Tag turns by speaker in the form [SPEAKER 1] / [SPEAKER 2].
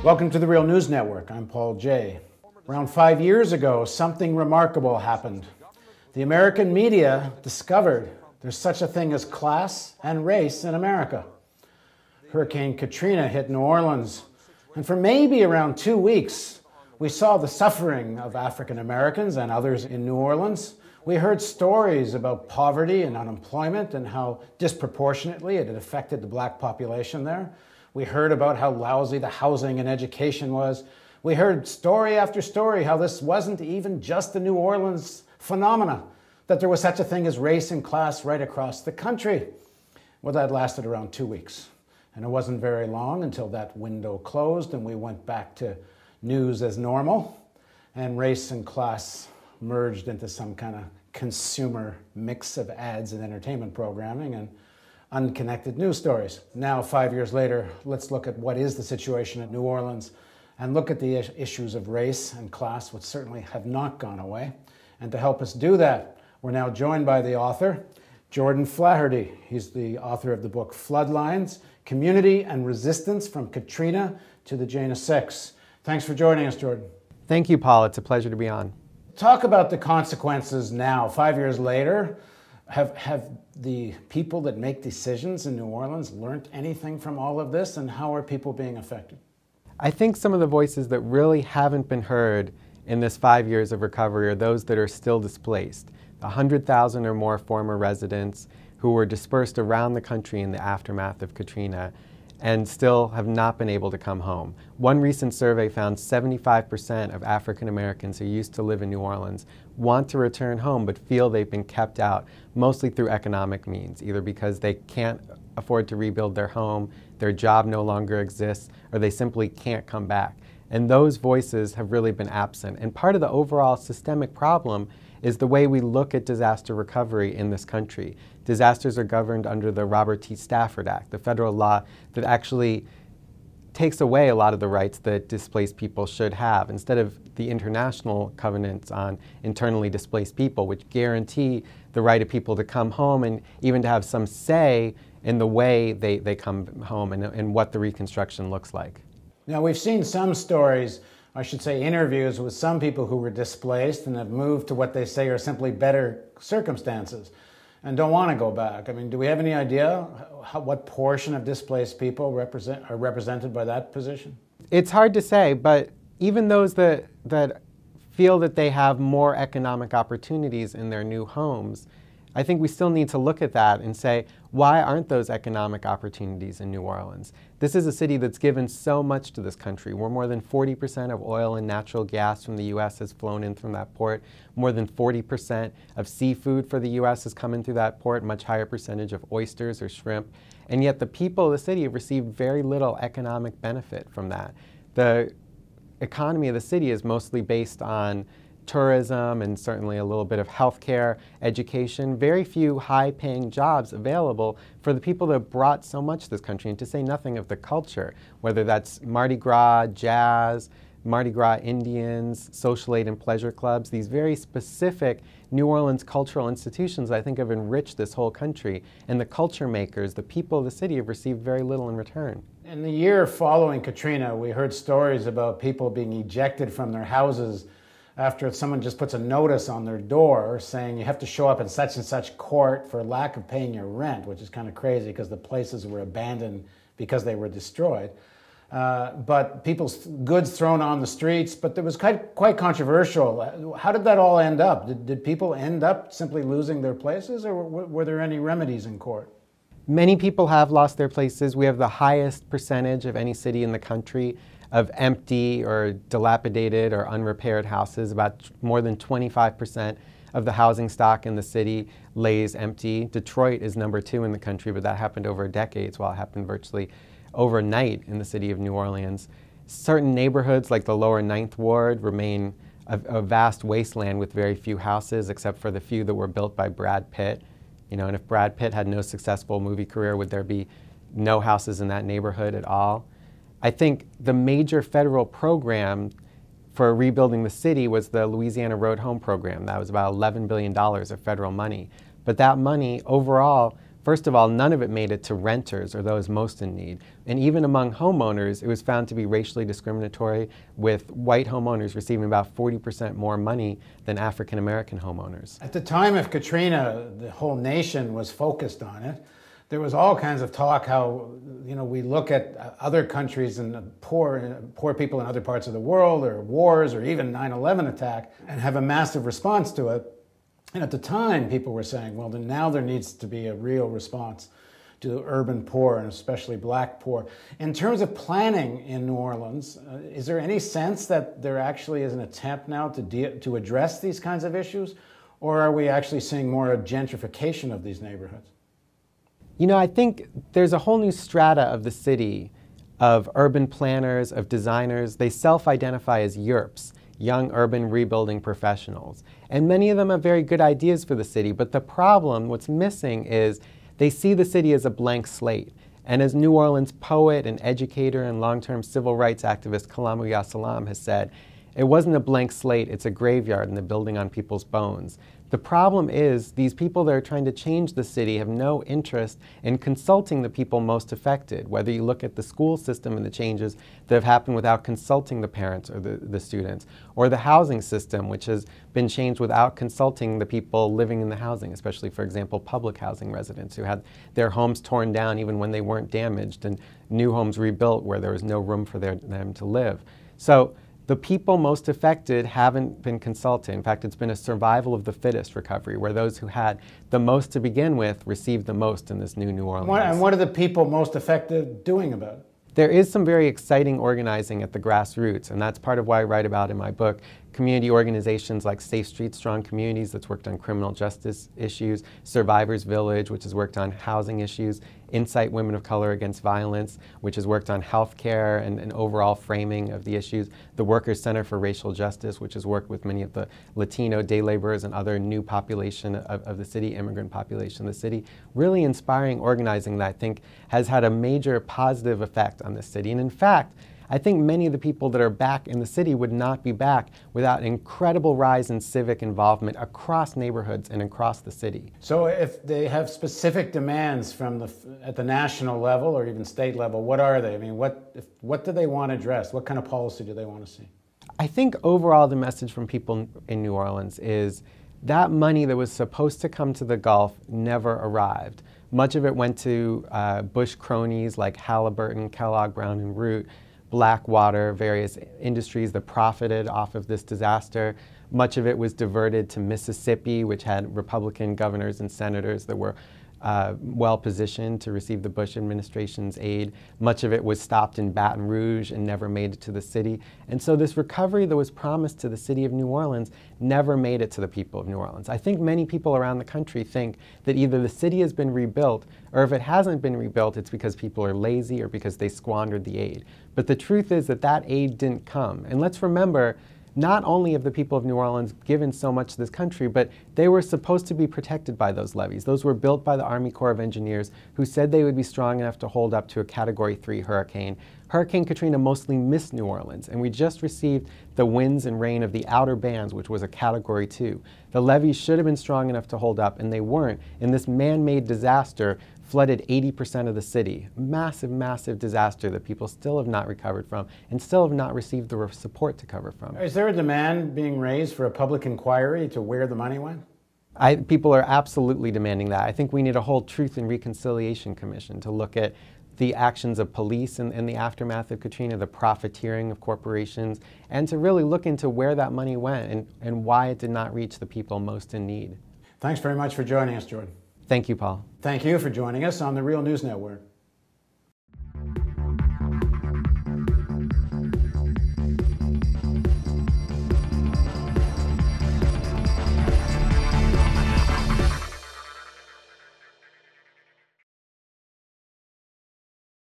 [SPEAKER 1] Welcome to the Real News Network. I'm Paul Jay. Around 5 years ago, something remarkable happened. The American media discovered there's such a thing as class and race in America. Hurricane Katrina hit New Orleans, and for maybe around 2 weeks, we saw the suffering of African Americans and others in New Orleans. We heard stories about poverty and unemployment and how disproportionately it had affected the black population there. We heard about how lousy the housing and education was. We heard story after story how this wasn't even just a New Orleans phenomena, that there was such a thing as race and class right across the country. Well, that lasted around 2 weeks. And it wasn't very long until that window closed and we went back to news as normal, and race and class merged into some kind of consumer mix of ads and entertainment programming and unconnected news stories. Now, 5 years later, let's look at what is the situation at New Orleans and look at the issues of race and class, which certainly have not gone away. And to help us do that, we're now joined by the author, Jordan Flaherty. He's the author of the book Floodlines, Community and Resistance from Katrina to the Jana 6. Thanks for joining us, Jordan.
[SPEAKER 2] Thank you, Paul. It's a pleasure to be on.
[SPEAKER 1] Talk about the consequences now, 5 years later. Have the people that make decisions in New Orleans learned anything from all of this, and how are people being affected?
[SPEAKER 2] I think some of the voices that really haven't been heard in this 5 years of recovery are those that are still displaced. The 100,000 or more former residents who were dispersed around the country in the aftermath of Katrina and still have not been able to come home. One recent survey found 75% of African Americans who used to live in New Orleans want to return home but feel they've been kept out, mostly through economic means, either because they can't afford to rebuild their home, their job no longer exists, or they simply can't come back. And those voices have really been absent. And part of the overall systemic problem is the way we look at disaster recovery in this country. Disasters are governed under the Robert T. Stafford Act, the federal law that actually takes away a lot of the rights that displaced people should have, instead of the international covenants on internally displaced people, which guarantee the right of people to come home and even to have some say in the way they come home and what the reconstruction looks like.
[SPEAKER 1] Now, we've seen some stories, I should say interviews, with some people who were displaced and have moved to what they say are simply better circumstances and don't want to go back. I mean, do we have any idea what portion of displaced people are represented by that position?
[SPEAKER 2] It's hard to say, but even those that feel that they have more economic opportunities in their new homes, I think we still need to look at that and say, why aren't those economic opportunities in New Orleans? This is a city that's given so much to this country, where more than 40% of oil and natural gas from the U.S. has flown in from that port. More than 40% of seafood for the U.S. has come in through that port, much higher percentage of oysters or shrimp. And yet the people of the city have received very little economic benefit from that. The economy of the city is mostly based on tourism and certainly a little bit of healthcare, education, very few high-paying jobs available for the people that brought so much to this country, and to say nothing of the culture, whether that's Mardi Gras, jazz, Mardi Gras Indians, social aid and pleasure clubs, these very specific New Orleans cultural institutions I think have enriched this whole country, and the culture makers, the people of the city, have received very little in return.
[SPEAKER 1] In the year following Katrina, we heard stories about people being ejected from their houses after someone just puts a notice on their door saying you have to show up in such and such court for lack of paying your rent, which is kind of crazy because the places were abandoned because they were destroyed. But people's goods thrown on the streets, but it was quite controversial. How did that all end up? Did people end up simply losing their places, or were there any remedies in court?
[SPEAKER 2] Many people have lost their places. We have the highest percentage of any city in the country of empty or dilapidated or unrepaired houses. About more than 25% of the housing stock in the city lays empty. Detroit is number 2 in the country, but that happened over decades, while it happened virtually overnight in the city of New Orleans. Certain neighborhoods like the lower 9th Ward remain a vast wasteland with very few houses, except for the few that were built by Brad Pitt. You know, and if Brad Pitt had no successful movie career, would there be no houses in that neighborhood at all? I think the major federal program for rebuilding the city was the Louisiana Road Home Program. That was about $11 billion of federal money. But that money overall First of all, none of it made it to renters or those most in need. And even among homeowners, it was found to be racially discriminatory, with white homeowners receiving about 40% more money than African American homeowners.
[SPEAKER 1] At the time of Katrina, the whole nation was focused on it. There was all kinds of talk how, we look at other countries and poor people in other parts of the world, or wars, or even 9/11 attack, and have a massive response to it. And at the time, people were saying, well, then now there needs to be a real response to the urban poor, and especially black poor. In terms of planning in New Orleans, is there any sense that there actually is an attempt now to address these kinds of issues? Or are we actually seeing more of gentrification of these neighborhoods?
[SPEAKER 2] I think there's a whole new strata of the city, of urban planners, of designers. They self-identify as YURPs, young urban rebuilding professionals. And many of them have very good ideas for the city, but the problem, what's missing, is they see the city as a blank slate. And as New Orleans poet and educator and long-term civil rights activist Kalamu Yasalam has said, it wasn't a blank slate, it's a graveyard and the building on people's bones. The problem is these people that are trying to change the city have no interest in consulting the people most affected, whether you look at the school system and the changes that have happened without consulting the parents or the students, or the housing system, which has been changed without consulting the people living in the housing, especially, for example, public housing residents who had their homes torn down even when they weren't damaged, and new homes rebuilt where there was no room for them to live. So the people most affected haven't been consulted. In fact, it's been a survival of the fittest recovery, where those who had the most to begin with received the most in this New Orleans.
[SPEAKER 1] And what are the people most affected doing about it?
[SPEAKER 2] There is some very exciting organizing at the grassroots, and that's part of why I write about in my book. Community organizations like Safe Streets, Strong Communities, that's worked on criminal justice issues, Survivors Village, which has worked on housing issues, Insight Women of Color Against Violence, which has worked on health care and overall framing of the issues, the Workers Center for Racial Justice, which has worked with many of the Latino day laborers and other new population of the city, immigrant population of the city. Really inspiring organizing that I think has had a major positive effect on this city. And in fact, I think many of the people that are back in the city would not be back without an incredible rise in civic involvement across neighborhoods and across the city.
[SPEAKER 1] So if they have specific demands at the national level or even state level, what are they? I mean, what do they want addressed? What kind of policy do they want to see?
[SPEAKER 2] I think overall the message from people in New Orleans is that money that was supposed to come to the Gulf never arrived. Much of it went to Bush cronies like Halliburton, Kellogg, Brown and Root, Blackwater, various industries that profited off of this disaster. Much of it was diverted to Mississippi, which had Republican governors and senators that were well positioned to receive the Bush administration's aid. Much of it was stopped in Baton Rouge and never made it to the city. And so this recovery that was promised to the city of New Orleans never made it to the people of New Orleans. I think many people around the country think that either the city has been rebuilt, or if it hasn't been rebuilt, it's because people are lazy or because they squandered the aid. But the truth is that that aid didn't come. And let's remember, not only have the people of New Orleans given so much to this country, but they were supposed to be protected by those levees. Those were built by the Army Corps of Engineers, who said they would be strong enough to hold up to a Category 3 hurricane. Hurricane Katrina mostly missed New Orleans, and we just received the winds and rain of the outer bands, which was a Category 2. The levees should have been strong enough to hold up, and they weren't. And this man-made disaster flooded 80% of the city. Massive, massive disaster that people still have not recovered from and still have not received the support to cover from.
[SPEAKER 1] Is there a demand being raised for a public inquiry to where the money went?
[SPEAKER 2] People are absolutely demanding that. I think we need a whole Truth and Reconciliation Commission to look at the actions of police in the aftermath of Katrina, the profiteering of corporations, and to really look into where that money went and why it did not reach the people most in need.
[SPEAKER 1] Thanks very much for joining us, Jordan.
[SPEAKER 2] Thank you, Paul.
[SPEAKER 1] Thank you for joining us on the Real News Network.